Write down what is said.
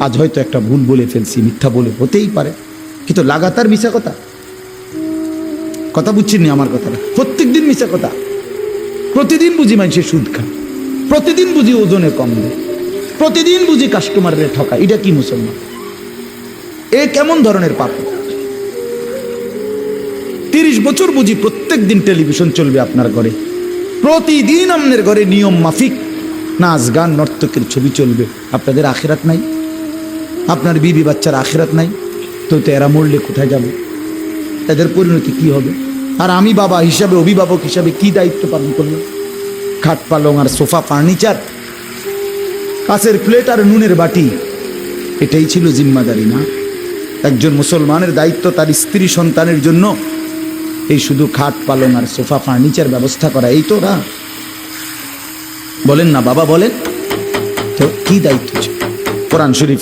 আজ হয়তো একটা ভুল বলে ফেলছি, মিথ্যা বলে, হতেই পারে, কিন্তু লাগাতার মিশা কথা কথা বুঝছেননি আমার কথাটা? প্রত্যেক দিন মিশা কথা, প্রতিদিন বুঝি মানুষের সুদ খায়, প্রতিদিন বুঝি ওজনে কম দেয়, প্রতিদিন বুঝি কাস্টমারের ঠকা। এটা কি মুসলমান? এ কেমন ধরনের পাপ? 30 বছর বুঝি প্রত্যেক দিন টেলিভিশন চলবে আপনার ঘরে, প্রতিদিন আপনার ঘরে নিয়ম মাফিক নাচ গান নর্তকের ছবি চলবে। আপনাদের আখিরাত নাই? আপনার বিবি বাচ্চার আখিরাত নাই? তো এরা মরলে কোথায় যাবে? তাদের পরিণতি কি হবে? আর আমি বাবা হিসাবে, অভিভাবক হিসাবে কি দায়িত্ব পালন করলাম? খাট পালং আর সোফা, ফার্নিচার, কাঁচের প্লেট আর নুনের বাটি, এটাই ছিল জিম্মাদারি না? একজন মুসলমানের দায়িত্ব তার স্ত্রী সন্তানের জন্য এই শুধু খাট পালং আর সোফা ফার্নিচার ব্যবস্থা করা, এই তো না? বলেন না বাবা, বলেন তো কি দায়িত্ব ছিল? কোরআন শরীফ